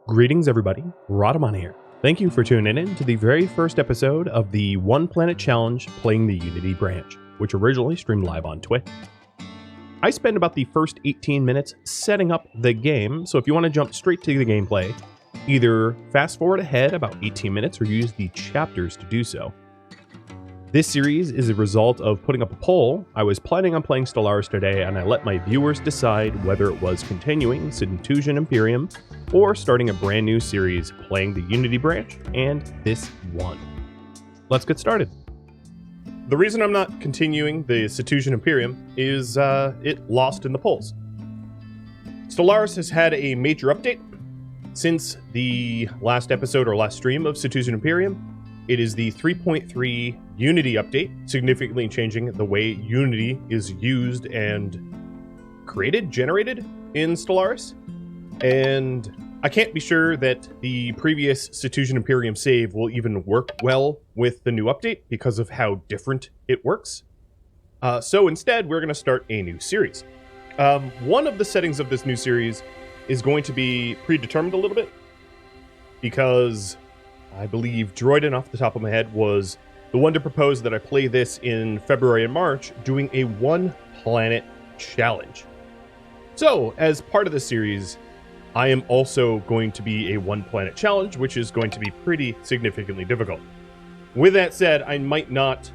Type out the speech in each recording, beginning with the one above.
Greetings everybody, Rhadamant here. Thank you for tuning in to the very first episode of the One Planet Challenge playing the Unity branch, which originally streamed live on Twitch. I spent about the first 18 minutes setting up the game, so if you want to jump straight to the gameplay, either fast forward ahead about 18 minutes or use the chapters to do so. This series is a result of putting up a poll. I was planning on playing Stellaris today, and I let my viewers decide whether it was continuing Centusion Imperium or starting a brand new series playing the Unity branch, and this won. Let's get started. The reason I'm not continuing the Centusion Imperium is it lost in the polls. Stellaris has had a major update since the last episode or last stream of Centusion Imperium. It is the 3.3 Unity update, significantly changing the way Unity is used and generated in Stellaris. And I can't be sure that the previous Centusion Imperium save will even work well with the new update because of how different it works. So instead, we're going to start a new series. One of the settings of this new series is going to be predetermined a little bit because I believe Droidin, off the top of my head, was the one to propose that I play this in February and March, doing a one-planet challenge. So, as part of the series, I am also going to be a one-planet challenge, which is going to be pretty significantly difficult. With that said, I might not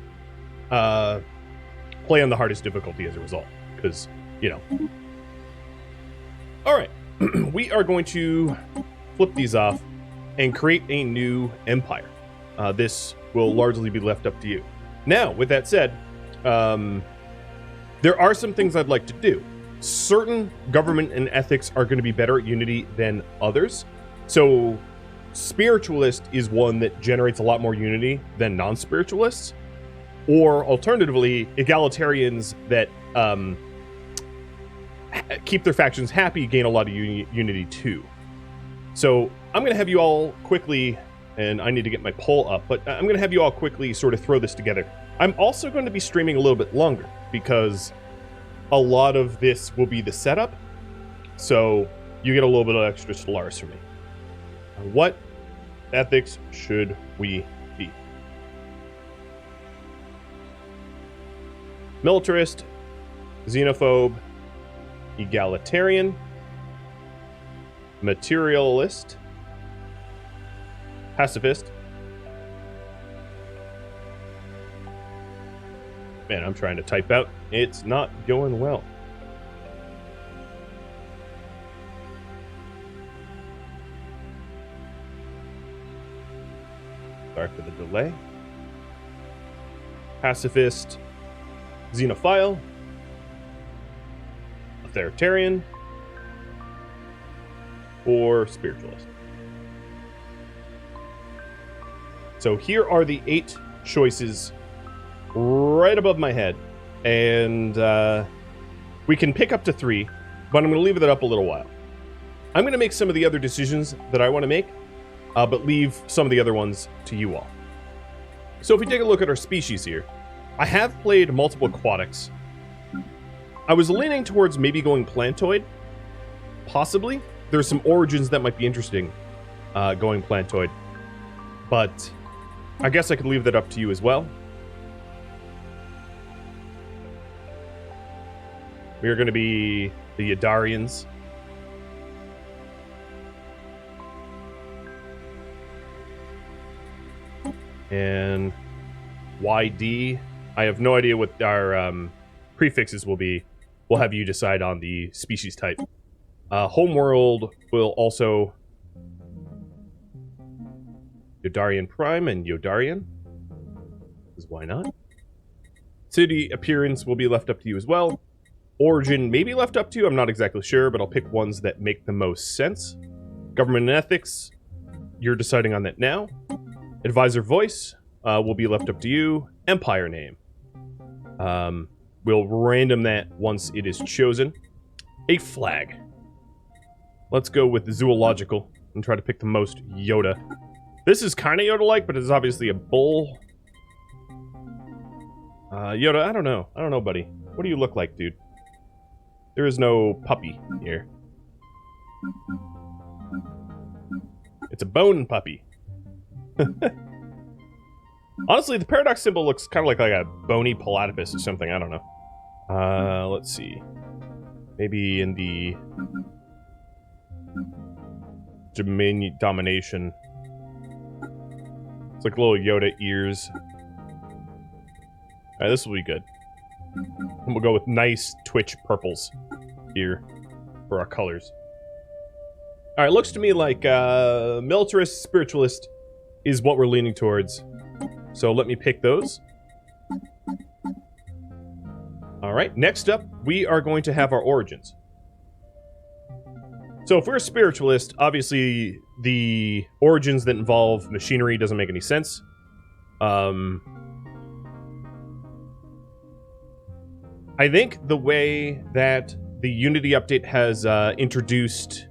play on the hardest difficulty as a result, because, you know. Alright, we are going to flip these off and create a new empire. This will largely be left up to you. Now, with that said, there are some things I'd like to do. Certain government and ethics are going to be better at Unity than others. So, spiritualist is one that generates a lot more Unity than non-spiritualists. Or, alternatively, egalitarians that keep their factions happy gain a lot of Unity too. So, I'm going to have you all quickly, and I need to get my poll up, but I'm going to have you all quickly sort of throw this together. I'm also going to be streaming a little bit longer, because a lot of this will be the setup, so you get a little bit of extra Stellaris from me. What ethics should we be? Militarist, xenophobe, egalitarian, materialist, pacifist. Man, I'm trying to type out. It's not going well. Sorry for the delay. Pacifist, xenophile, authoritarian, or spiritualist. So here are the 8 choices right above my head, and we can pick up to 3, but I'm going to leave it up a little while. I'm going to make some of the other decisions that I want to make, but leave some of the other ones to you all. So if we take a look at our species here, I have played multiple aquatics. I was leaning towards maybe going Plantoid, possibly. There's some origins that might be interesting going Plantoid, but I guess I could leave that up to you as well. We are going to be the Yadarians. And YD, I have no idea what our prefixes will be. We'll have you decide on the species type. Homeworld will also Yodarian Prime and Yodarian, because why not? City appearance will be left up to you as well. Origin may be left up to you, I'm not exactly sure, but I'll pick ones that make the most sense. Government and ethics, you're deciding on that now. Advisor voice will be left up to you. Empire name. We'll random that once it is chosen. A flag. Let's go with zoological and try to pick the most Yoda. This is kind of Yoda-like, but it's obviously a bull. Yoda, I don't know, buddy. What do you look like, dude? There is no puppy here. It's a bone puppy. Honestly, the paradox symbol looks kind of like a bony platypus or something. I don't know. Let's see. Maybe in the domination. It's like little Yoda ears. Alright, this will be good. And we'll go with nice Twitch purples here for our colors. Alright, looks to me like militarist, spiritualist is what we're leaning towards. So let me pick those. Alright, next up, we are going to have our origins. So if we're a spiritualist, obviously the origins that involve machinery doesn't make any sense. I think the way that the Unity update has introduced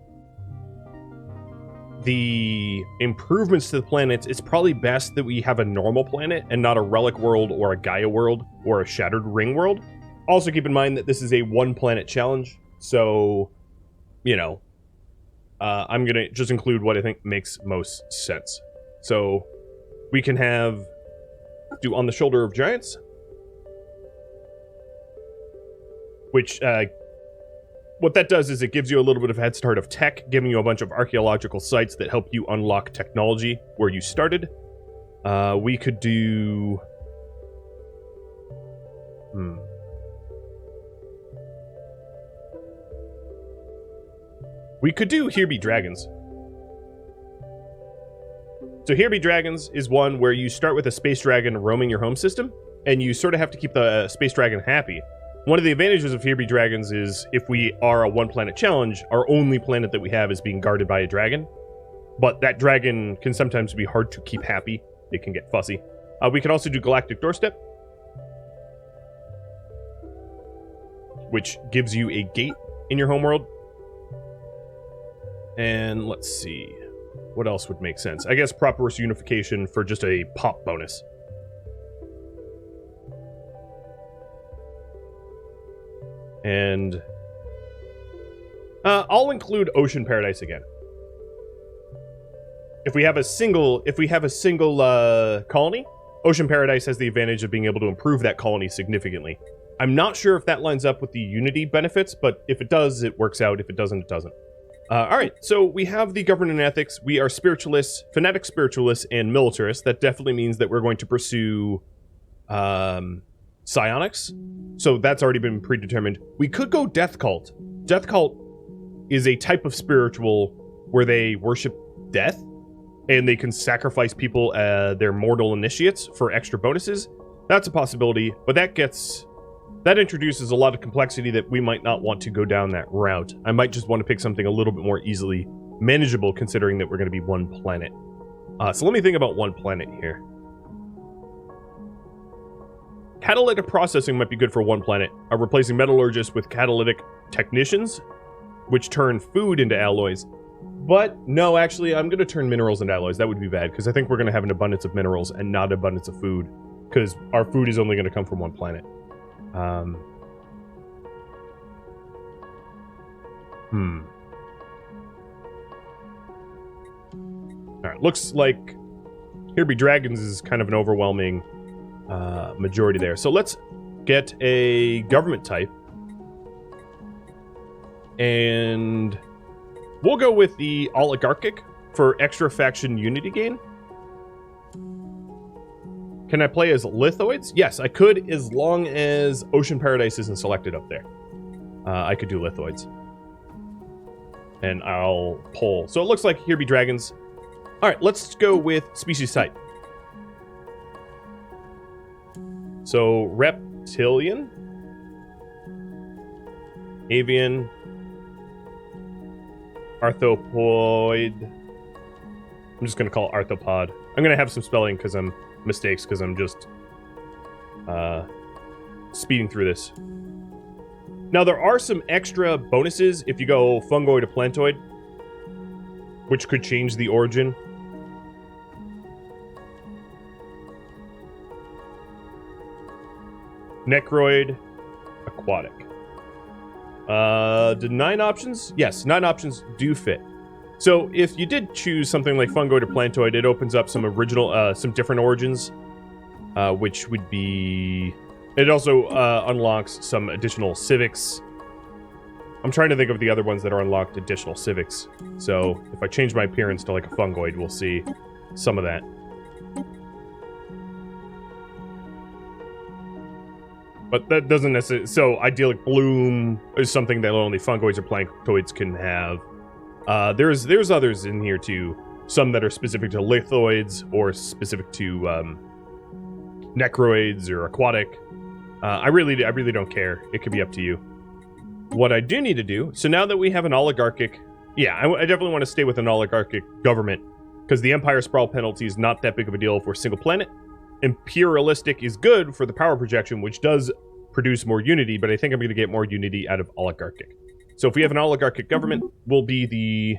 the improvements to the planets, it's probably best that we have a normal planet and not a relic world or a Gaia world or a shattered ring world. Also keep in mind that this is a one planet challenge, so, you know, I'm gonna just include what I think makes most sense. So we can do On the Shoulder of Giants, which what that does is it gives you a little bit of a head start of tech, giving you a bunch of archaeological sites that help you unlock technology where you started. We could do... We could do Here Be Dragons. So Here Be Dragons is one where you start with a space dragon roaming your home system, and you sort of have to keep the space dragon happy. One of the advantages of Here Be Dragons is if we are a one-planet challenge, our only planet that we have is being guarded by a dragon. But that dragon can sometimes be hard to keep happy. It can get fussy. We can also do Galactic Doorstep, which gives you a gate in your homeworld. And let's see. What else would make sense? I guess Properous Unification for just a pop bonus. And I'll include Ocean Paradise again. If we have a single colony, Ocean Paradise has the advantage of being able to improve that colony significantly. I'm not sure if that lines up with the Unity benefits, but if it does, it works out. If it doesn't, it doesn't. Alright, so we have the governance and ethics. We are spiritualists, fanatic spiritualists, and militarists. That definitely means that we're going to pursue psionics. So that's already been predetermined. We could go Death Cult. Death Cult is a type of spiritual where they worship death, and they can sacrifice people, their mortal initiates, for extra bonuses. That's a possibility, but that introduces a lot of complexity that we might not want to go down that route. I might just want to pick something a little bit more easily manageable, considering that we're going to be one planet. So let me think about one planet here. Catalytic processing might be good for one planet, replacing metallurgists with catalytic technicians, which turn food into alloys. But no, actually, I'm going to turn minerals into alloys. That would be bad, because I think we're going to have an abundance of minerals and not an abundance of food, because our food is only going to come from one planet. Alright, looks like Here Be Dragons is kind of an overwhelming majority there. So let's get a government type. And we'll go with the oligarchic for extra faction unity gain. Can I play as lithoids? Yes, I could, as long as Ocean Paradise isn't selected up there. I could do lithoids. And I'll pull. So it looks like Here Be Dragons. Alright, let's go with species type. So, reptilian, avian, arthropoid. I'm just going to call it arthropod. I'm going to have some spelling mistakes because I'm just speeding through this. Now, there are some extra bonuses if you go fungoid to plantoid, which could change the origin. Necroid, aquatic. Did 9 options? Yes, 9 options do fit. So if you did choose something like Fungoid or Plantoid, it opens up some original, some different origins, which would be... It also unlocks some additional civics. I'm trying to think of the other ones that are unlocked additional civics. So if I change my appearance to like a Fungoid, we'll see some of that. But that doesn't necessarily... So Idyllic Bloom is something that only Fungoids or Plantoids can have. There's others in here too. Some that are specific to lithoids or specific to necroids or aquatic. I really don't care. It could be up to you. What I do need to do, so now that we have an oligarchic, yeah, I definitely want to stay with an oligarchic government, because the Empire Sprawl penalty is not that big of a deal for a single planet. Imperialistic is good for the power projection, which does produce more unity, but I think I'm going to get more unity out of oligarchic. So if we have an oligarchic government, we'll be the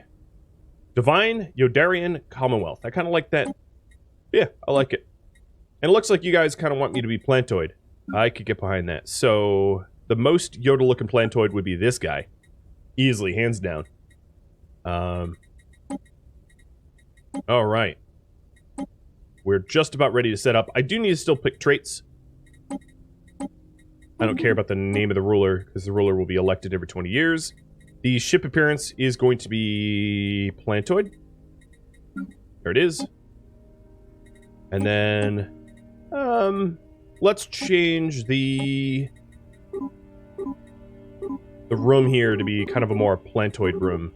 Divine Yodarian Commonwealth. I kind of like that. Yeah, I like it. And it looks like you guys kind of want me to be Plantoid. I could get behind that. So the most Yoda-looking Plantoid would be this guy. Easily, hands down. All right. We're just about ready to set up. I do need to still pick traits. I don't care about the name of the ruler, because the ruler will be elected every 20 years. The ship appearance is going to be Plantoid. There it is. And then, let's change the room here to be kind of a more Plantoid room.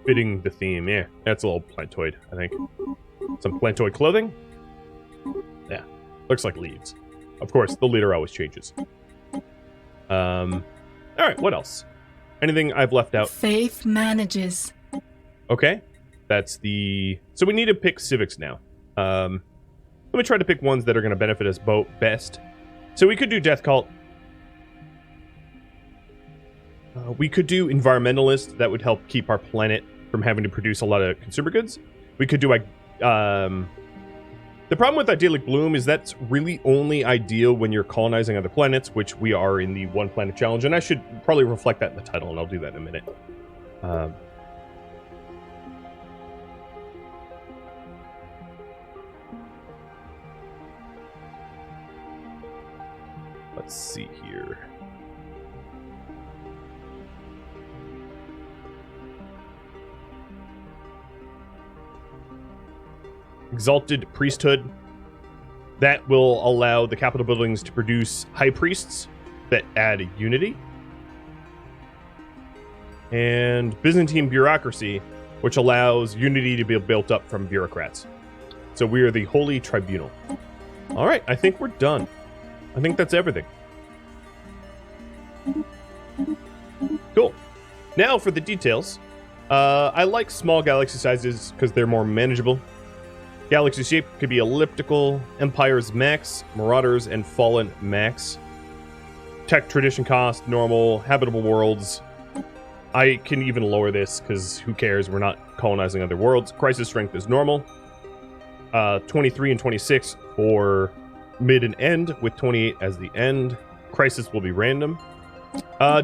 Fitting the theme, yeah. That's a little Plantoid, I think. Some Plantoid clothing. Yeah, looks like leaves. Of course, the leader always changes. Alright, what else? Anything I've left out? Faith manages. Okay, that's the... So we need to pick civics now. Let me try to pick ones that are going to benefit us both best. So we could do Death Cult. We could do Environmentalist. That would help keep our planet from having to produce a lot of consumer goods. We could do like... The problem with Idyllic Bloom is that's really only ideal when you're colonizing other planets, which we are in the One Planet Challenge, and I should probably reflect that in the title, and I'll do that in a minute. Let's see here. Exalted Priesthood. That will allow the capital buildings to produce high priests that add unity. And Byzantine Bureaucracy, which allows unity to be built up from bureaucrats. So we are the Holy Tribunal. Alright, I think we're done. I think that's everything. Cool. Now for the details. I like small galaxy sizes because they're more manageable. Galaxy shape could be elliptical, Empires max, Marauders and Fallen max. Tech tradition cost, normal, habitable worlds. I can even lower this because who cares, we're not colonizing other worlds. Crisis strength is normal. 23 and 26 for mid and end, with 28 as the end. Crisis will be random.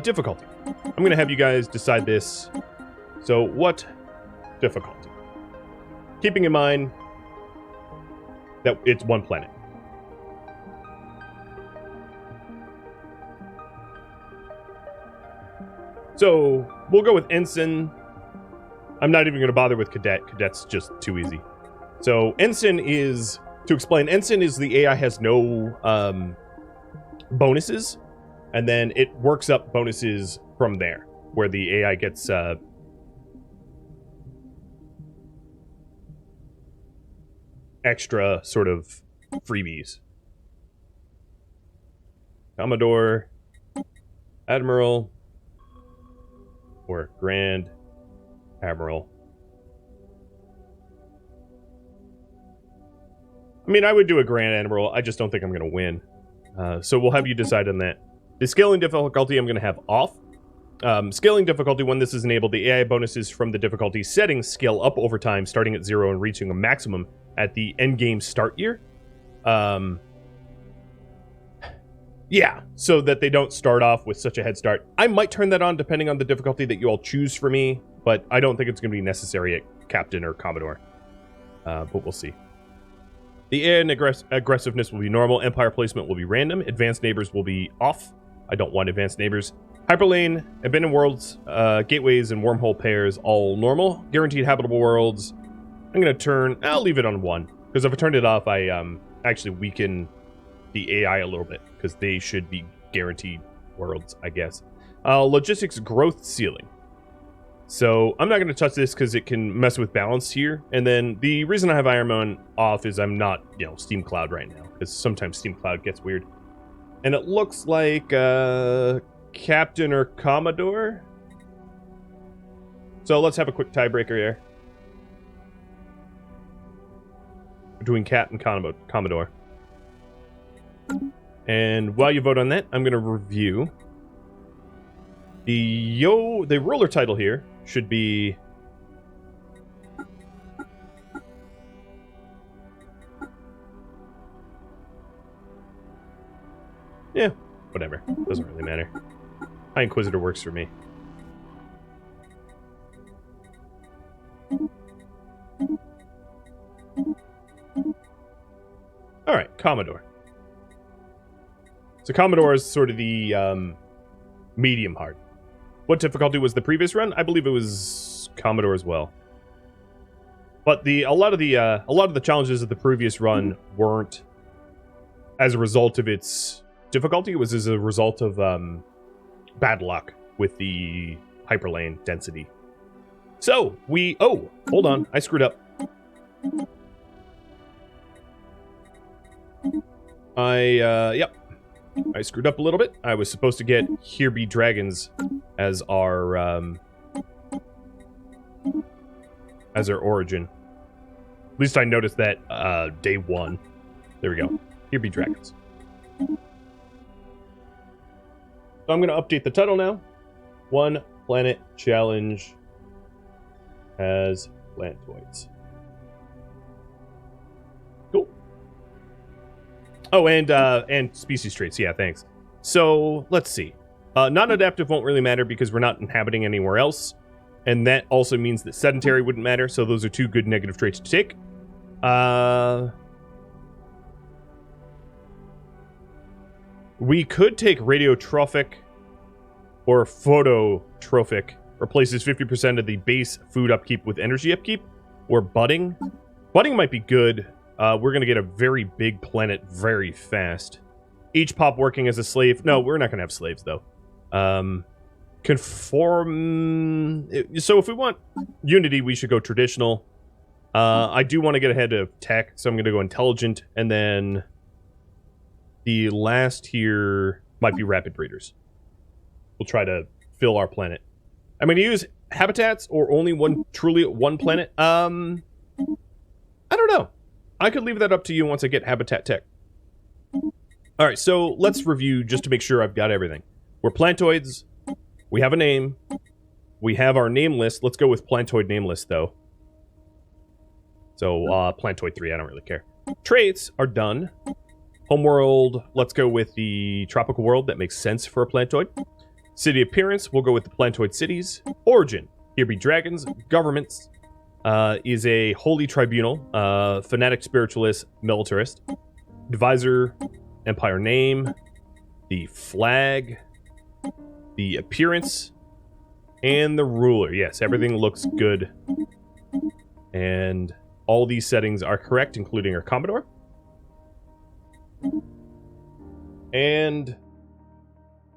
Difficulty. I'm going to have you guys decide this. So what difficulty? Keeping in mind that it's one planet. So we'll go with Ensign. I'm not even going to bother with Cadet. Cadet's just too easy. So Ensign is, to explain, Ensign is the AI has no bonuses, and then it works up bonuses from there, where the AI gets extra sort of freebies. Commodore, Admiral, or Grand Admiral. I mean, I would do a Grand Admiral. I just don't think I'm going to win. So we'll have you decide on that. The scaling difficulty I'm going to have off. Scaling difficulty, when this is enabled, the AI bonuses from the difficulty settings scale up over time, starting at 0 and reaching a maximum at the endgame start year. Yeah, so that they don't start off with such a head start. I might turn that on depending on the difficulty that you all choose for me, but I don't think it's going to be necessary at Captain or Commodore. But we'll see. The air and aggressiveness will be normal. Empire placement will be random. Advanced neighbors will be off. I don't want advanced neighbors. Hyperlane, abandoned worlds, gateways, and wormhole pairs, all normal. Guaranteed habitable worlds. I'm going to turn... I'll leave it on 1. Because if I turned it off, I actually weaken the AI a little bit. Because they should be guaranteed worlds, I guess. Logistics growth ceiling. So I'm not going to touch this because it can mess with balance here. And then the reason I have Iron Man off is I'm not, Steam Cloud right now. Because sometimes Steam Cloud gets weird. And it looks like Captain or Commodore. So let's have a quick tiebreaker here. Between Cap and Commodore. And while you vote on that, I'm going to review. The ruler title here should be... Yeah, whatever. Doesn't really matter. High Inquisitor works for me. Alright, Commodore. So Commodore is sort of the medium hard. What difficulty was the previous run? I believe it was Commodore as well. But a lot of the challenges of the previous run weren't as a result of its difficulty. It was as a result of bad luck with the hyperlane density. So oh, hold on, I screwed up. Yep. I screwed up a little bit. I was supposed to get Here Be Dragons as our origin. At least I noticed that day 1. There we go. Here Be Dragons. So I'm going to update the title now. One Planet Challenge as Plantoids. Cool. Oh, and species traits. Yeah, thanks. So, let's see. Non-adaptive won't really matter because we're not inhabiting anywhere else. And that also means that sedentary wouldn't matter, so those are 2 good negative traits to take. We could take radiotrophic or phototrophic, replaces 50% of the base food upkeep with energy upkeep, or budding. Budding might be good. We're going to get a very big planet very fast. Each pop working as a slave. No, we're not going to have slaves, though. Conform... So if we want unity, we should go traditional. I do want to get ahead of tech, so I'm going to go intelligent, and then the last here might be rapid breeders. We'll try to fill our planet. I'm going to use habitats or only truly one planet. I don't know. I could leave that up to you once I get habitat tech. All right, so let's review just to make sure I've got everything. We're Plantoids. We have a name. We have our name list. Let's go with Plantoid name list, though. So, Plantoid 3, I don't really care. Traits are done. Homeworld, let's go with the tropical world. That makes sense for a Plantoid. City appearance, we'll go with the Plantoid cities. Origin, here be dragons. Governments is a holy tribunal. Fanatic spiritualist, militarist. Advisor, empire name. The flag. The appearance. And the ruler. Yes, everything looks good. And all these settings are correct, including our Commodore. And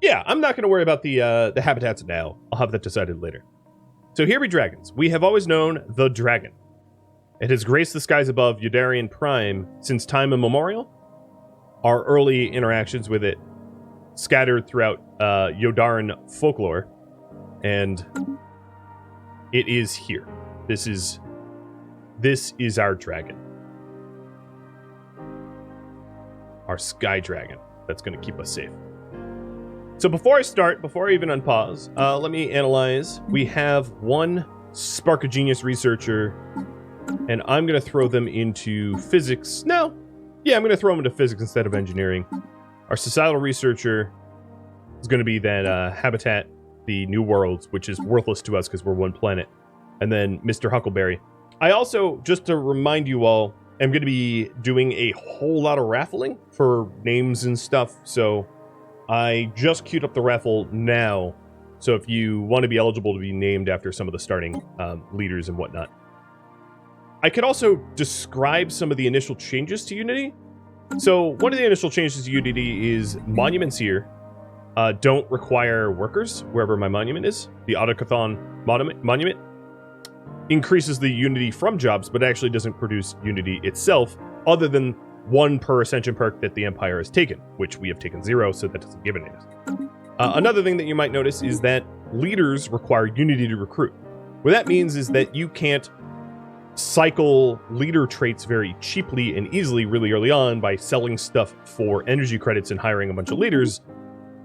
yeah, I'm not going to worry about the habitats now. I'll have that decided later. So here be dragons. We have always known the dragon. It has graced the skies above Yudarian Prime since time immemorial. Our early interactions with it scattered throughout Yodaran folklore, and it is here. This is our dragon. Our sky dragon that's going to keep us safe. So before I even unpause, let me analyze. We have one Spark of Genius researcher, and I'm going to throw them into physics. No. Yeah, I'm going to throw them into physics instead of engineering. Our societal researcher is going to be that Habitat, the New Worlds, which is worthless to us because we're one planet. And then Mr. Huckleberry. I also, just to remind you all, am going to be doing a whole lot of raffling for names and stuff. So I just queued up the raffle now. So if you want to be eligible to be named after some of the starting leaders and whatnot. I could also describe some of the initial changes to Unity. So one of the initial changes to Unity is monuments here don't require workers wherever my monument is. The Autocathon monument increases the Unity from jobs, but actually doesn't produce Unity itself, other than 1 per Ascension perk that the Empire has taken, which we have taken 0, so that doesn't give it to us. Another thing that you might notice is that leaders require Unity to recruit. What that means is that you can't cycle leader traits very cheaply and easily really early on by selling stuff for energy credits and hiring a bunch of leaders.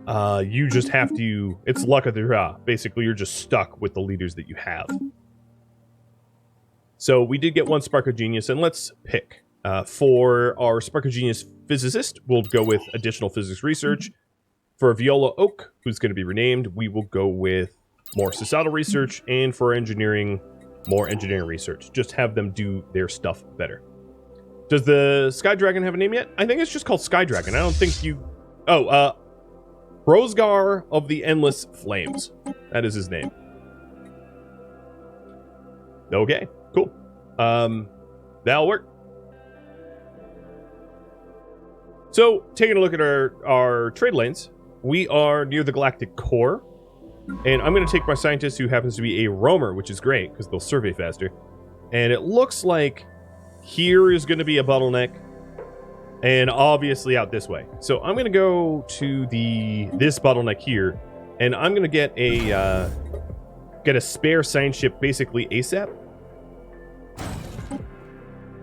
You just have to, it's luck of the draw. Basically, you're just stuck with the leaders that you have. So we did get 1 Spark of Genius, and let's pick. For our Spark of Genius physicist, we'll go with additional physics research. For Viola Oak, who's going to be renamed, we will go with more societal research, and for engineering, more engineering research. Just have them do their stuff better. Does the Sky Dragon have a name yet? I think it's just called Sky Dragon. I don't think you... Oh, Rosgar of the Endless Flames. That is his name. Okay, cool. That'll work. So, taking a look at our trade lanes, we are near the Galactic Core. And I'm going to take my scientist who happens to be a roamer, which is great, because they'll survey faster. And it looks like here is going to be a bottleneck, and obviously out this way. So I'm going to go to this bottleneck here, and I'm going to get a spare science ship basically ASAP.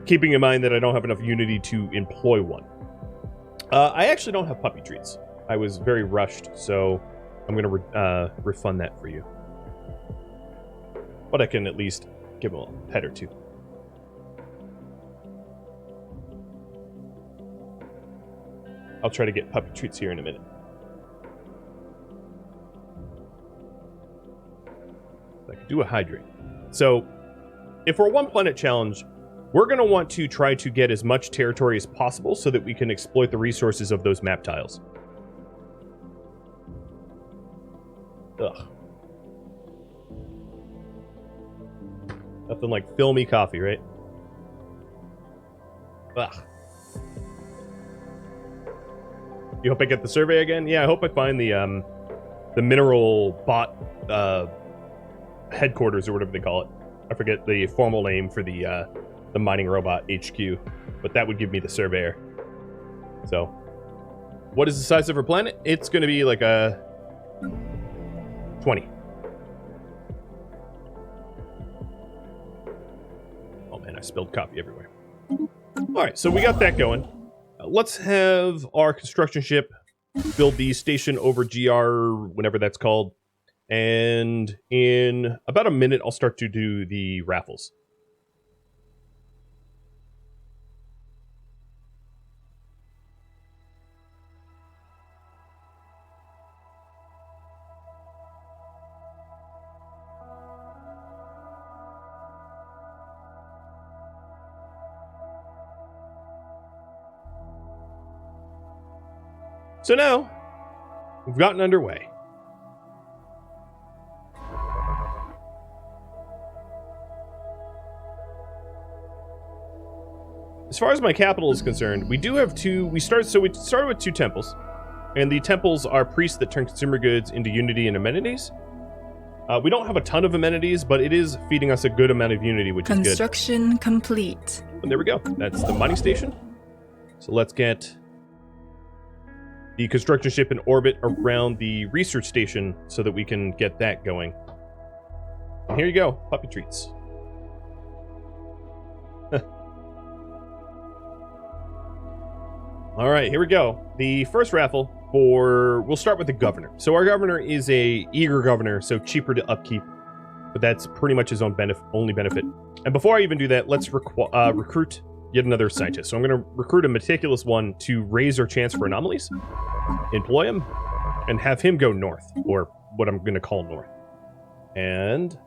Keeping in mind that I don't have enough Unity to employ one. I actually don't have puppy treats. I was very rushed, so I'm going to refund that for you. But I can at least give him a pet or two. I'll try to get puppy treats here in a minute. I could do a hydrate. So, if we're 1 planet challenge, we're going to want to try to get as much territory as possible so that we can exploit the resources of those map tiles. Ugh. Nothing like filmy coffee, right? Ugh. You hope I get the survey again? Yeah, I hope I find the mineral bot headquarters or whatever they call it. I forget the formal name for the mining robot HQ, but that would give me the surveyor. So, what is the size of our planet? It's going to be like a 20. Oh man, I spilled coffee everywhere. Alright, so we got that going. Let's have our construction ship build the station over GR, whenever that's called. And in about a minute, I'll start to do the raffles. So now, we've gotten underway. As far as my capital is concerned, we do have we started with 2 temples. And the temples are priests that turn consumer goods into Unity and amenities. We don't have a ton of amenities, but it is feeding us a good amount of Unity, which is good. Construction complete. And there we go. That's the mining station. So let's get the construction ship in orbit around the research station so that we can get that going. And here you go, puppy treats. All right, here we go. The first raffle we'll start with the governor. So our governor is a eager governor, so cheaper to upkeep, but that's pretty much his only benefit. And before I even do that, let's recruit yet another scientist. So I'm going to recruit a meticulous one to raise our chance for anomalies, employ him, and have him go north, or what I'm going to call north. And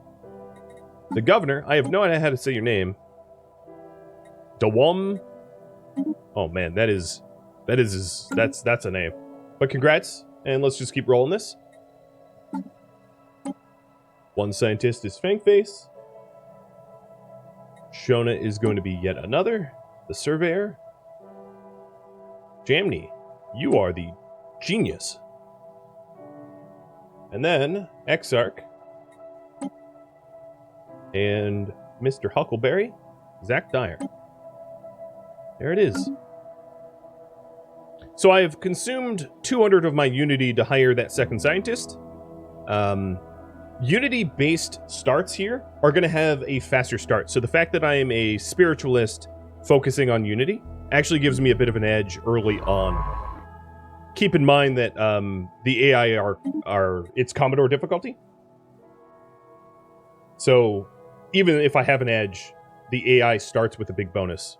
the governor, I have no idea how to say your name. Dawam. Oh man, that's a name. But congrats, and let's just keep rolling this. One scientist is Fangface. Shona is going to be yet another, the surveyor. Jamni, you are the genius. And then Exarch and Mr. Huckleberry, Zach Dyer. There it is. So I have consumed 200 of my Unity to hire that second scientist. Unity-based starts here are going to have a faster start. So the fact that I am a spiritualist focusing on Unity actually gives me a bit of an edge early on. Keep in mind that the AI are it's Commodore difficulty. So even if I have an edge, the AI starts with a big bonus.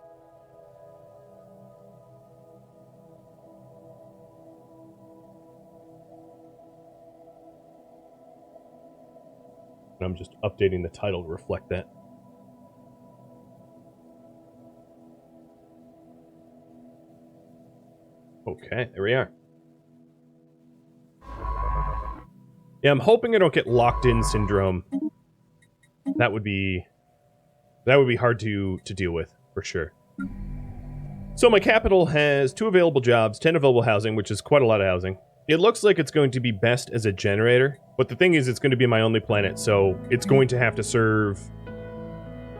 I'm just updating the title to reflect that. Okay, there we are. Yeah, I'm hoping I don't get locked in syndrome. That would be hard to deal with, for sure. So my capital has 2 available jobs, 10 available housing, which is quite a lot of housing. It looks like it's going to be best as a generator, but the thing is, it's going to be my only planet, so it's going to have to serve,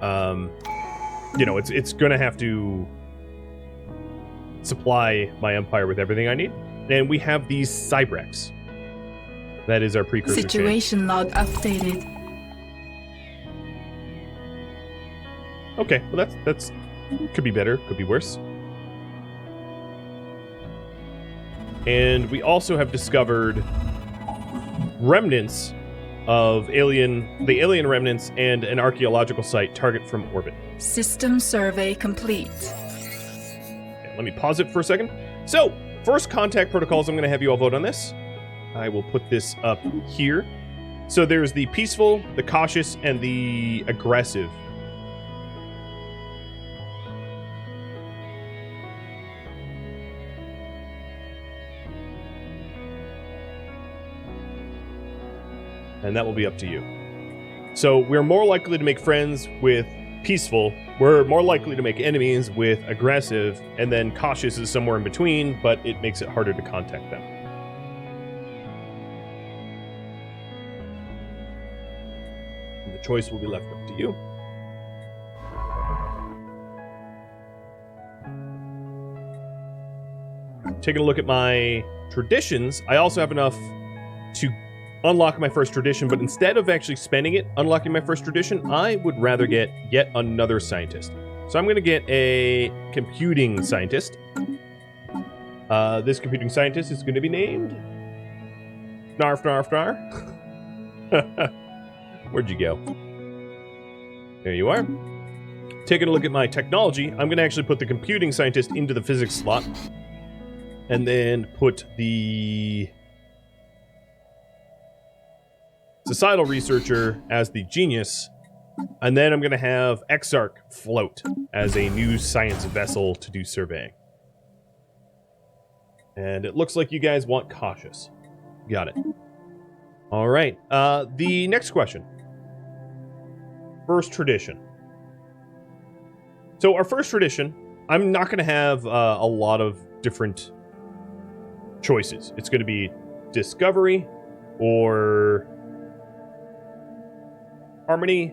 it's going to have to supply my empire with everything I need. And we have these Cybrex. That is our precursor Situation log updated. Okay, well that's could be better, could be worse. And we also have discovered remnants of the alien remnants and an archaeological site target from orbit. System survey complete. Okay, let me pause it for a second. So, first contact protocols, I'm going to have you all vote on this. I will put this up here. So there's the peaceful, the cautious, and the aggressive. And that will be up to you. So we're more likely to make friends with peaceful, we're more likely to make enemies with aggressive, and then cautious is somewhere in between, but it makes it harder to contact them. And the choice will be left up to you. Taking a look at my traditions, I also have enough to unlock my first tradition, but instead of actually spending it unlocking my first tradition, I would rather get yet another scientist. So I'm going to get a computing scientist. This computing scientist is going to be named Narf Narf Nar. Where'd you go? There you are. Taking a look at my technology, I'm going to actually put the computing scientist into the physics slot, and then put the societal researcher as the genius, and then I'm going to have Exarch float as a new science vessel to do surveying. And it looks like you guys want cautious. Got it. All right. The next question. First tradition. So our first tradition, I'm not going to have a lot of different choices. It's going to be discovery or harmony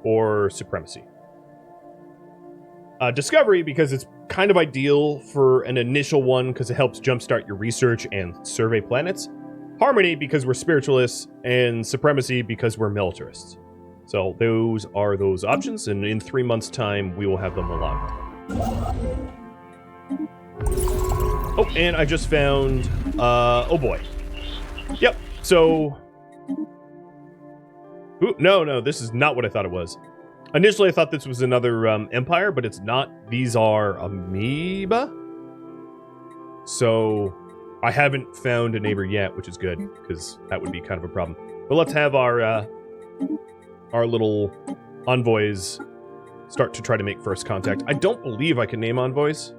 or supremacy. Discovery, because it's kind of ideal for an initial one because it helps jumpstart your research and survey planets. Harmony, because we're spiritualists, and supremacy, because we're militarists. So those are those options, and in 3 months' time, we will have them unlocked. Oh, and I just found, oh boy. Yep, so... Ooh, no, this is not what I thought it was. Initially, I thought this was another empire, but it's not. These are amoeba. So I haven't found a neighbor yet, which is good, because that would be kind of a problem. But let's have our little envoys start to try to make first contact. I don't believe I can name envoys,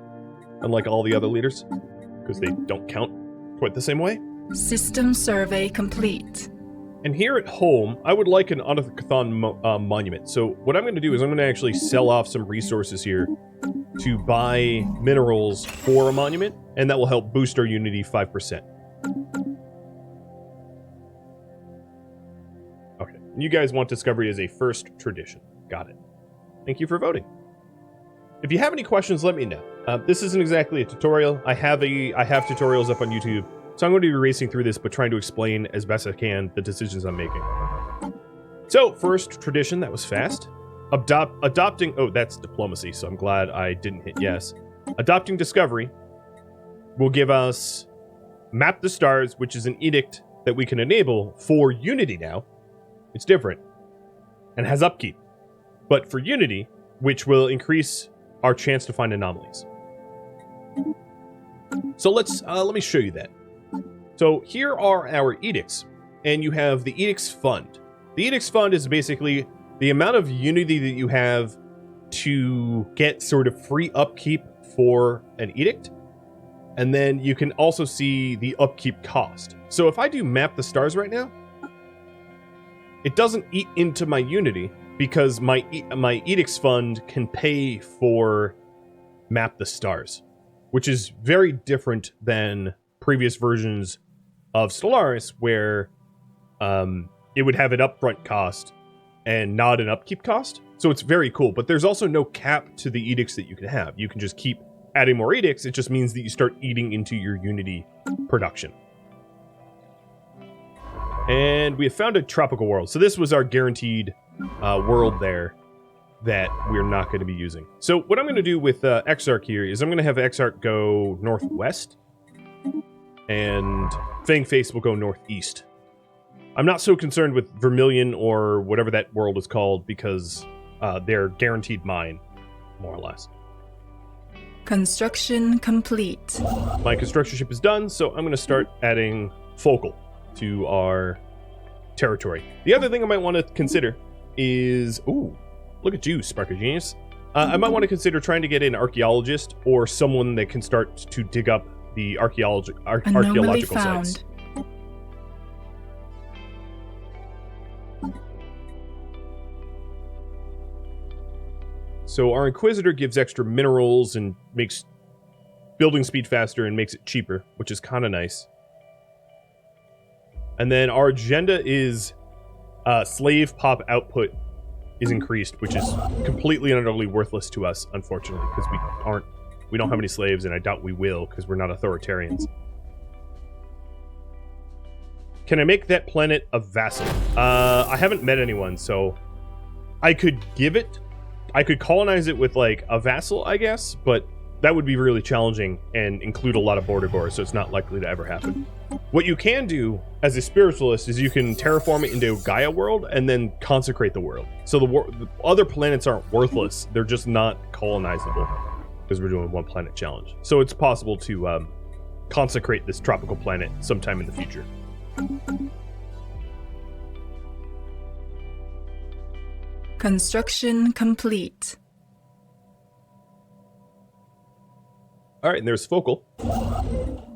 unlike all the other leaders, because they don't count quite the same way. System survey complete. And here at home, I would like an Autochthon monument. So what I'm going to do is I'm going to actually sell off some resources here to buy minerals for a monument, and that will help boost our Unity 5%. Okay, you guys want discovery as a first tradition. Got it. Thank you for voting. If you have any questions, let me know. This isn't exactly a tutorial. I have tutorials up on YouTube, so I'm going to be racing through this, but trying to explain as best I can the decisions I'm making. So, first tradition, that was fast. Adopting, oh, that's diplomacy, so I'm glad I didn't hit yes. Adopting discovery will give us Map the Stars, which is an edict that we can enable for Unity now. It's different and has upkeep. But for Unity, which will increase our chance to find anomalies. So let me show you that. So here are our edicts, and you have the edicts fund. The edicts fund is basically the amount of Unity that you have to get sort of free upkeep for an edict. And then you can also see the upkeep cost. So if I do Map the Stars right now, it doesn't eat into my Unity because my edicts fund can pay for Map the Stars, which is very different than previous versions of Stellaris, where it would have an upfront cost and not an upkeep cost. So it's very cool, but there's also no cap to the edicts that you can have. You can just keep adding more edicts. It just means that you start eating into your Unity production. And we have found a tropical world. So this was our guaranteed world there that we're not going to be using. So what I'm going to do with Exarch here is I'm going to have Exarch go northwest, and Fangface will go northeast. I'm not so concerned with Vermilion or whatever that world is called, because they're guaranteed mine, more or less. Construction complete. My construction ship is done, so I'm going to start adding Focal to our territory. The other thing I might want to consider is... Ooh, look at you, Sparker Genius. I might want to consider trying to get an archaeologist or someone that can start to dig up the archaeological sites. So our Inquisitor gives extra minerals and makes building speed faster and makes it cheaper, which is kind of nice. And then our agenda is slave pop output is increased, which is completely and utterly worthless to us, unfortunately, because we don't have any slaves, and I doubt we will, because we're not authoritarians. Can I make that planet a vassal? I haven't met anyone, so I could give it. I could colonize it with, like, a vassal, I guess, but that would be really challenging and include a lot of border gores, so it's not likely to ever happen. What you can do as a spiritualist is you can terraform it into a Gaia world and then consecrate the world. So the other planets aren't worthless, they're just not colonizable because we're doing one planet challenge. So it's possible to consecrate this tropical planet sometime in the future. Construction complete. All right, and there's Focal.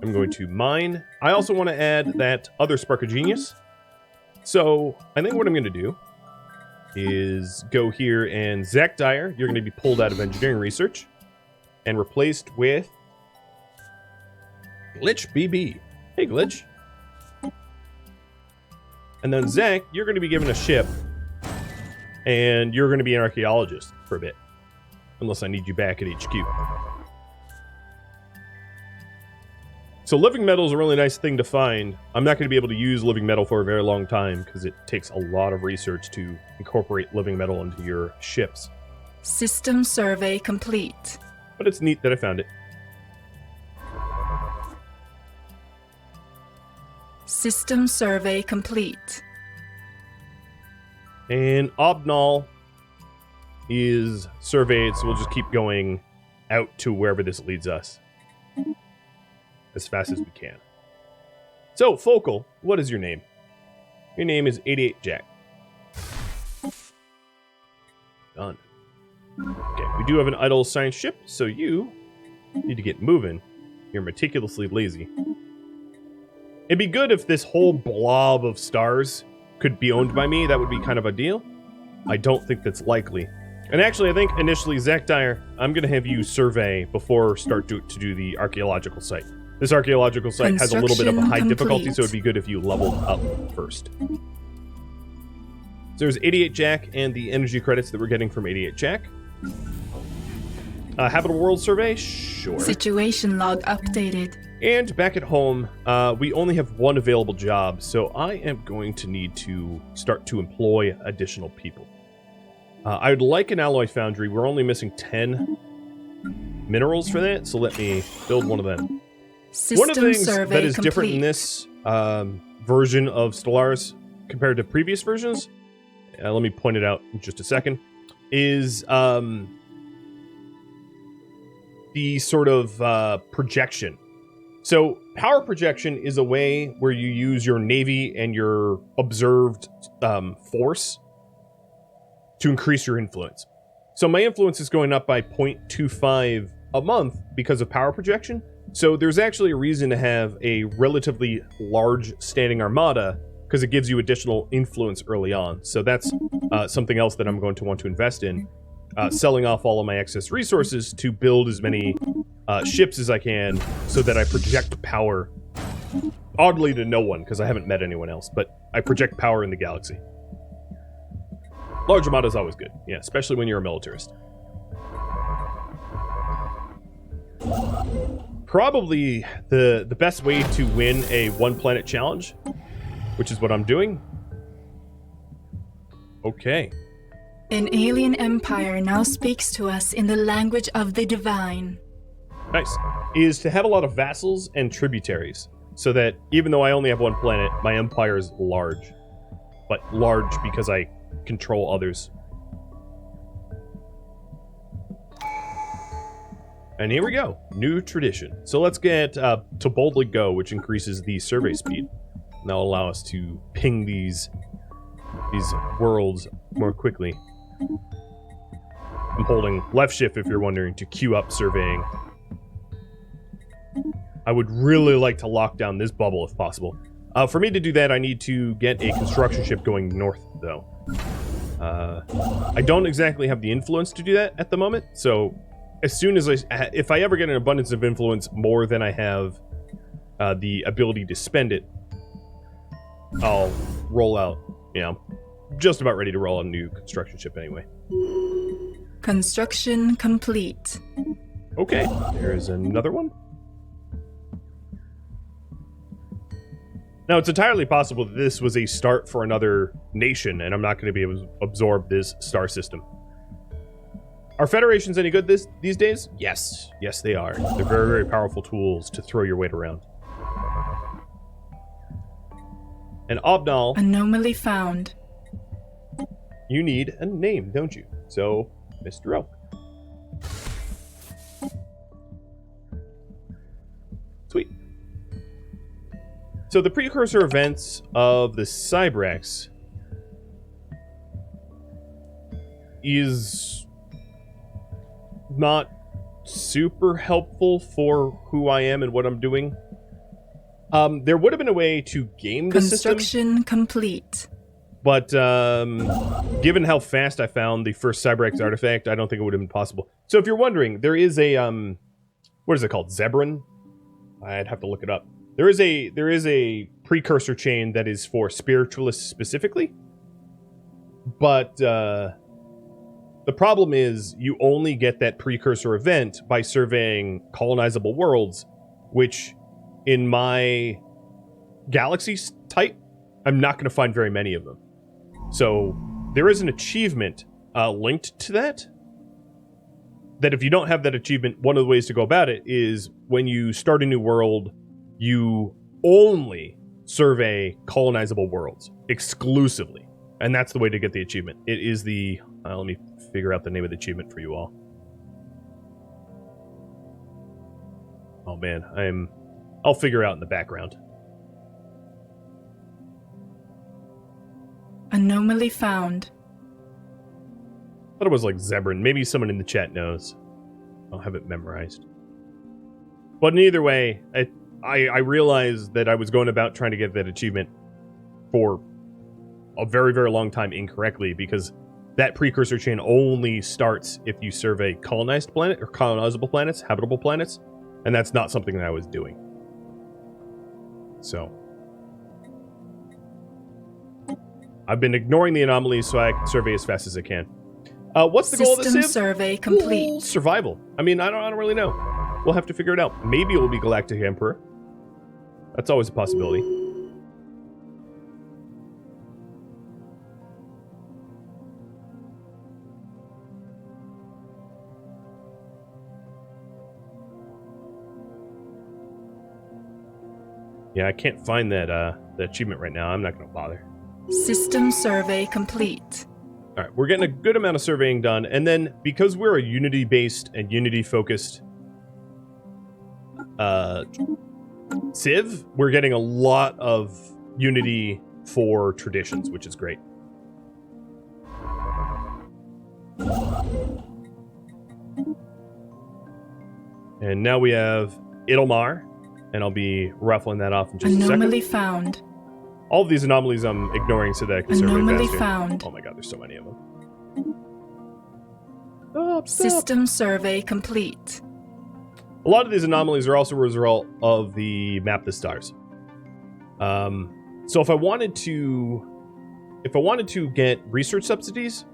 I'm going to mine. I also want to add that other Spark of Genius. So I think what I'm going to do is go here, and Zach Dyer, you're going to be pulled out of engineering research and replaced with Glitch BB. Hey, Glitch. And then Zach, you're going to be given a ship, and you're going to be an archaeologist for a bit, unless I need you back at HQ. So living metal is a really nice thing to find. I'm not going to be able to use living metal for a very long time because it takes a lot of research to incorporate living metal into your ships. System survey complete. But it's neat that I found it. System survey complete. And Obnal, is surveyed, so we'll just keep going out to wherever this leads us as fast as we can. So, Focal, what is your name? Your name is 88 Jack. Done. Okay, we do have an idle science ship, so you need to get moving. You're meticulously lazy. It'd be good if this whole blob of stars could be owned by me. That would be kind of a deal. I don't think that's likely. And actually, I think initially, Zach Dyer, I'm going to have you survey before start to do the archaeological site. This archaeological site has a little bit of a high difficulty, so it'd be good if you leveled up first. So there's 88 Jack and the energy credits that we're getting from 88 Jack. Habitable world survey? Sure. Situation log updated. And back at home, we only have one available job, so I am going to need to start to employ additional people. I would like an alloy foundry. We're only missing 10 minerals for that, so let me build one of them. One of the things that is different in this version of Stellaris compared to previous versions, let me point it out in just a second, is the sort of projection. So power projection is a way where you use your navy and your observed force to increase your influence. So my influence is going up by 0.25 a month because of power projection. So there's actually a reason to have a relatively large standing armada because it gives you additional influence early on. So that's something else that I'm going to want to invest in. Selling off all of my excess resources to build as many ships as I can so that I project power, oddly to no one because I haven't met anyone else, but I project power in the galaxy. Large armada is always good, yeah, especially when you're a militarist. Probably the best way to win a one planet challenge, which is what I'm doing. Okay. An alien empire now speaks to us in the language of the divine. Nice. Is to have a lot of vassals and tributaries, so that even though I only have one planet, my empire is large. But large because I control others. And here we go. New tradition. So let's get to Boldly Go, which increases the survey speed. And that'll allow us to ping these worlds more quickly. I'm holding left shift, if you're wondering, to queue up surveying. I would really like to lock down this bubble if possible. For me to do that, I need to get a construction ship going north, though. I don't exactly have the influence to do that at the moment, so as soon as if I ever get an abundance of influence more than I have the ability to spend it, I'll roll out, you know, just about ready to roll out a new construction ship anyway. Construction complete. Okay, there's another one. Now, it's entirely possible that this was a start for another nation, and I'm not going to be able to absorb this star system. Are Federations any good these days? Yes. Yes, they are. They're very, very powerful tools to throw your weight around. And Obnal... Anomaly found. You need a name, don't you? So, Mr. Oak. Sweet. So the precursor events of the Cybrex is not super helpful for who I am and what I'm doing. There would have been a way to game the system. Construction complete. But given how fast I found the first Cybrex artifact, I don't think it would have been possible. So if you're wondering, there is a what is it called? Zebran? I'd have to look it up. There is a precursor chain that is for spiritualists specifically, but the problem is you only get that precursor event by surveying colonizable worlds, which in my galaxy type, I'm not going to find very many of them. So there is an achievement linked to that if you don't have that achievement, one of the ways to go about it is when you start a new world, you only survey colonizable worlds exclusively. And that's the way to get the achievement. It is the... let me figure out the name of the achievement for you all. Oh man, I'll figure it out in the background. Anomaly found. I thought it was like Zebrin. Maybe someone in the chat knows. I'll have it memorized. But in either way, I realized that I was going about trying to get that achievement for a very, very long time incorrectly, because that precursor chain only starts if you survey colonized planet or colonizable planets, habitable planets, and that's not something that I was doing. So I've been ignoring the anomalies so I can survey as fast as I can. What's the goal of the System Civ? survey complete. Survival. I mean, I don't really know. We'll have to figure it out. Maybe it will be Galactic Emperor. That's always a possibility. Yeah, I can't find that the achievement right now. I'm not going to bother. System survey complete. All right, we're getting a good amount of surveying done, and then because we're a Unity-based and Unity-focused Civ, we're getting a lot of Unity for traditions, which is great. And now we have Idilmar, and I'll be ruffling that off in just a second. Anomaly found. All of these anomalies I'm ignoring so that I can survey Anomaly faster. found. Oh my god, there's so many of them. Stop. System survey complete. A lot of these anomalies are also a result of the map the stars. So if I wanted to get research subsidies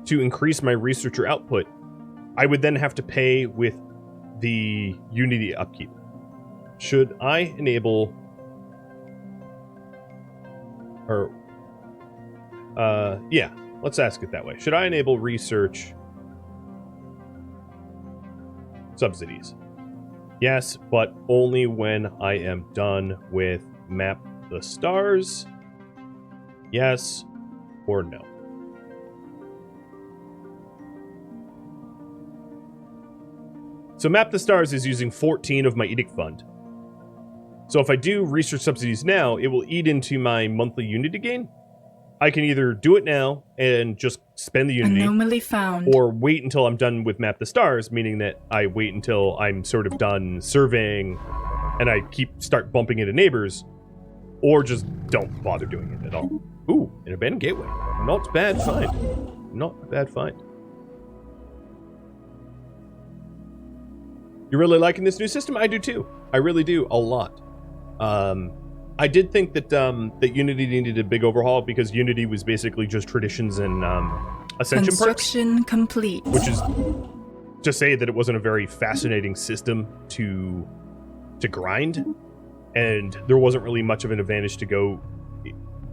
to increase my researcher output, I would then have to pay with the Unity upkeep. Should I enable, or yeah, let's ask it that way. Should I enable research subsidies? Yes, but only when I am done with Map the Stars. Yes or no? So Map the Stars is using 14 of my Edict Fund. So if I do research subsidies now, it will eat into my monthly Unity gain. I can either do it now and just spend the Unity, Anomaly found. or wait until I'm done with Map the Stars, meaning that I wait until I'm sort of done surveying and I start bumping into neighbors, or just don't bother doing it at all. Ooh, an abandoned gateway. Not bad find. Not a bad find. You really liking this new system? I do too. I really do, a lot. I did think that that Unity needed a big overhaul because Unity was basically just traditions and ascension perks. Construction complete. Which is to say that it wasn't a very fascinating system to grind, and there wasn't really much of an advantage to go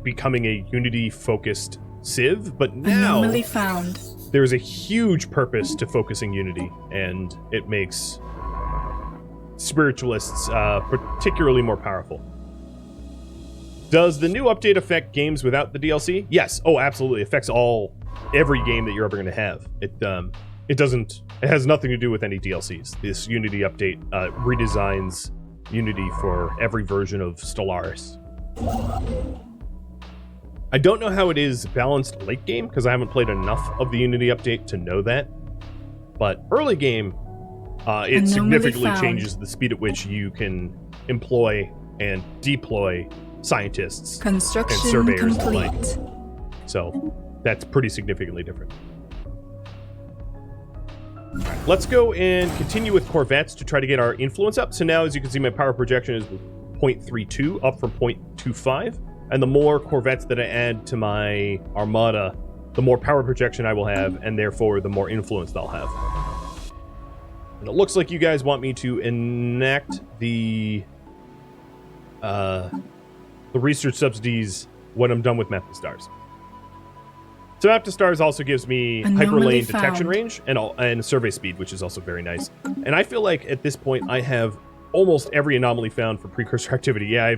becoming a Unity-focused Civ. But now Anomaly found. there's a huge purpose to focusing Unity, and it makes spiritualists particularly more powerful. Does the new update affect games without the DLC? Yes. Oh, absolutely. It affects every game that you're ever going to have. It has nothing to do with any DLCs. This Unity update redesigns Unity for every version of Stellaris. I don't know how it is balanced late game because I haven't played enough of the Unity update to know that. But early game, it significantly changes the speed at which you can employ and deploy scientists and surveyors alike. So that's pretty significantly different. Right, let's go and continue with Corvettes to try to get our influence up. So now, as you can see, my power projection is 0.32, up from 0.25. And the more Corvettes that I add to my armada, the more power projection I will have, and therefore the more influence they'll have. And it looks like you guys want me to enact the research subsidies when I'm done with Map the Stars. So Map the Stars also gives me hyperlane detection range and survey speed, which is also very nice. And I feel like at this point I have almost every anomaly found for precursor activity. Yeah,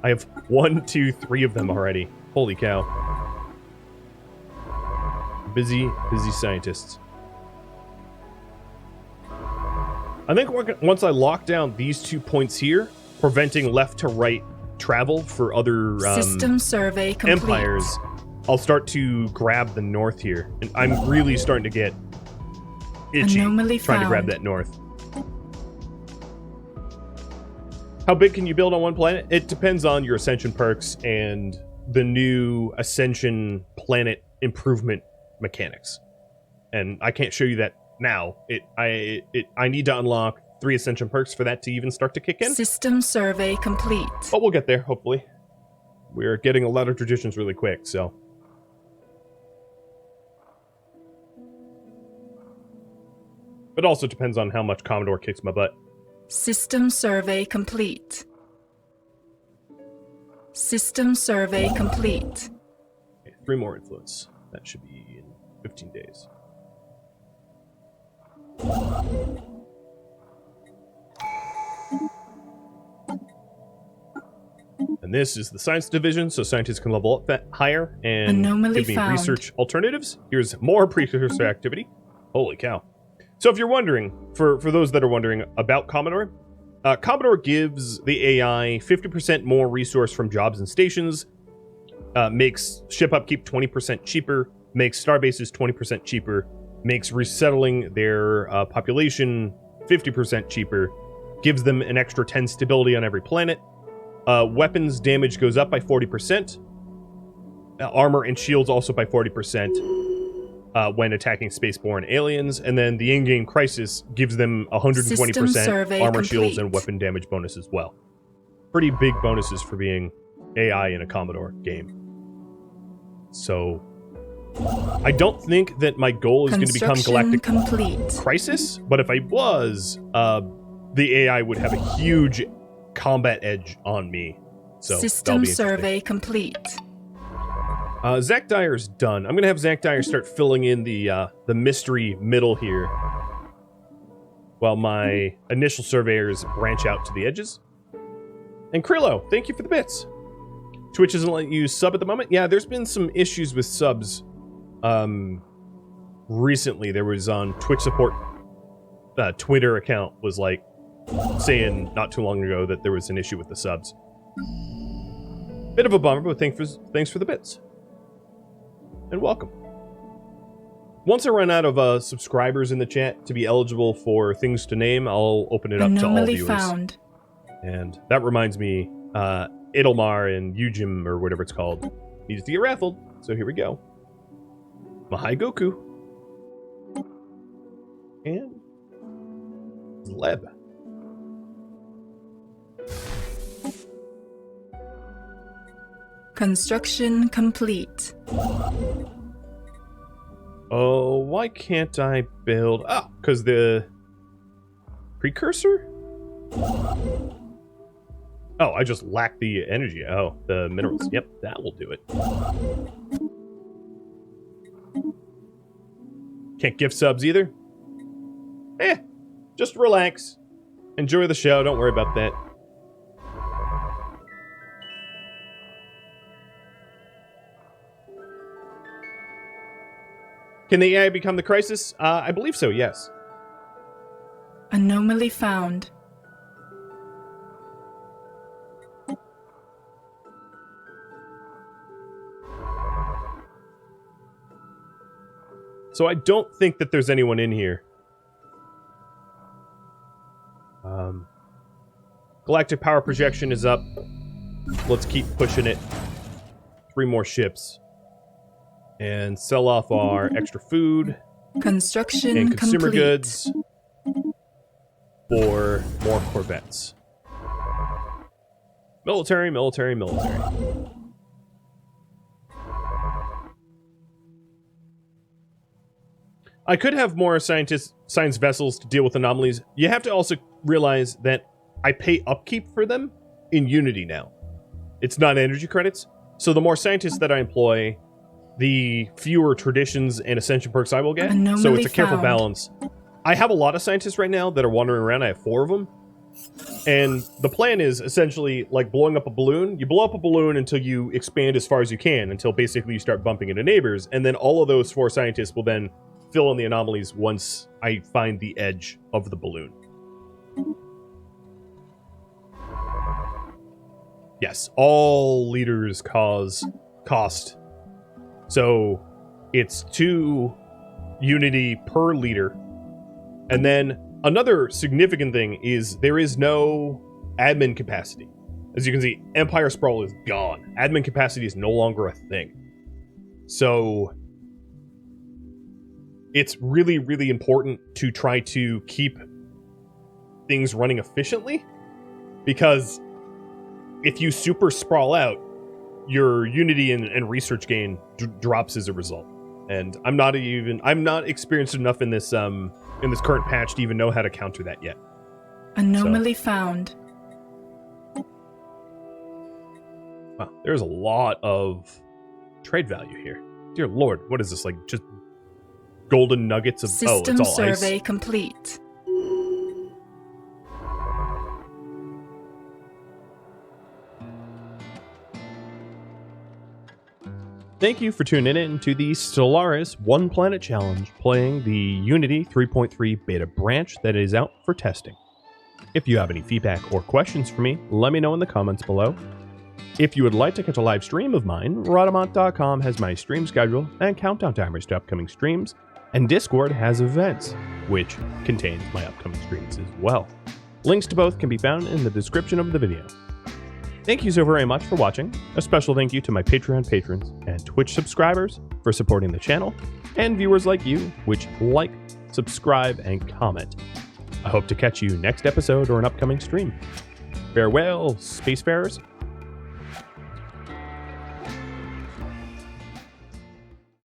I have 1, 2, 3 of them already. Holy cow. Busy scientists. I think once I lock down these 2 points here, preventing left to right travel for other System survey complete. empires, I'll start to grab the north here. And I'm really starting to get itchy trying to grab that north. How big can you build on one planet? It depends on your Ascension perks and the new Ascension planet improvement mechanics. And I can't show you that now. I need to unlock 3 Ascension perks for that to even start to kick in. System survey complete. But we'll get there, hopefully. We're getting a lot of traditions really quick, so. It also depends on how much Commodore kicks my butt. System survey complete. System survey complete. Okay, 3 more influence. That should be in 15 days. And this is the science division, so scientists can level up that higher and Anomaly give me found. research alternatives. Here's more precursor activity. Holy cow. So if you're wondering, for those that are wondering about Commodore, Commodore gives the AI 50% more resource from jobs and stations, makes ship upkeep 20% cheaper, makes starbases 20% cheaper, makes resettling their population 50% cheaper, gives them an extra 10 stability on every planet. Weapons damage goes up by 40%. Armor and shields also by 40% when attacking spaceborne aliens. And then the in-game crisis gives them 120% armor, shields, and weapon damage bonus as well. Pretty big bonuses for being AI in a Commodore game. So I don't think that my goal is going to become Galactic Crisis, but if I was, the AI would have a huge combat edge on me. So System survey complete. Zach Dyer's done. I'm gonna have Zach Dyer start filling in the mystery middle here, while my initial surveyors branch out to the edges. And Krillo, thank you for the bits. Twitch isn't letting you sub at the moment. Yeah, there's been some issues with subs. Recently there was on Twitch support. Twitter account was like saying not too long ago that there was an issue with the subs. Bit of a bummer, but thanks for the bits. And welcome. Once I run out of subscribers in the chat to be eligible for things to name, I'll open it up to all viewers. Found. And that reminds me, Idelmar and Yujim, or whatever it's called, needs to get raffled. So here we go. Mahai Goku. And Leb. Construction complete. Oh, why can't I build... Oh, because the... Precursor? Oh, I just lack the energy. Oh, the minerals. Yep, that will do it. Can't gift subs either? Just relax. Enjoy the show, don't worry about that. Can the AI become the crisis? I believe so, yes. Anomaly found. So I don't think that there's anyone in here. Galactic power projection is up. Let's keep pushing it. 3 more ships. And sell off our extra food. Construction and consumer complete. Goods. For more Corvettes. Military, military, military. I could have more science vessels to deal with anomalies. You have to also realize that I pay upkeep for them in Unity now. It's not energy credits. So the more scientists that I employ, the fewer traditions and ascension perks I will get. Anomaly so it's a careful found. balance. I have a lot of scientists right now that are wandering around. I have 4 of them. And the plan is essentially like blowing up a balloon. You blow up a balloon until you expand as far as you can, until basically you start bumping into neighbors, and then all of those 4 scientists will then fill in the anomalies once I find the edge of the balloon. Yes, all leaders cost. So it's 2 unity per leader. And then another significant thing is there is no admin capacity. As you can see, Empire Sprawl is gone. Admin capacity is no longer a thing. So it's really, really important to try to keep things running efficiently, because if you super sprawl out, your unity and research gain drops as a result. And I'm not experienced enough in this current patch to even know how to counter that yet. Anomaly found. Wow, there's a lot of trade value here. Dear Lord, what is this, like just golden nuggets of System it's all survey ice? complete. Thank you for tuning in to the Stellaris One Planet Challenge, playing the Unity 3.3 beta branch that is out for testing. If you have any feedback or questions for me, let me know in the comments below. If you would like to catch a live stream of mine, Rhadamant.com has my stream schedule and countdown timers to upcoming streams, and Discord has events, which contains my upcoming streams as well. Links to both can be found in the description of the video. Thank you so very much for watching. A special thank you to my Patreon patrons and Twitch subscribers for supporting the channel, and viewers like you, which like, subscribe, and comment. I hope to catch you next episode or an upcoming stream. Farewell, Spacefarers.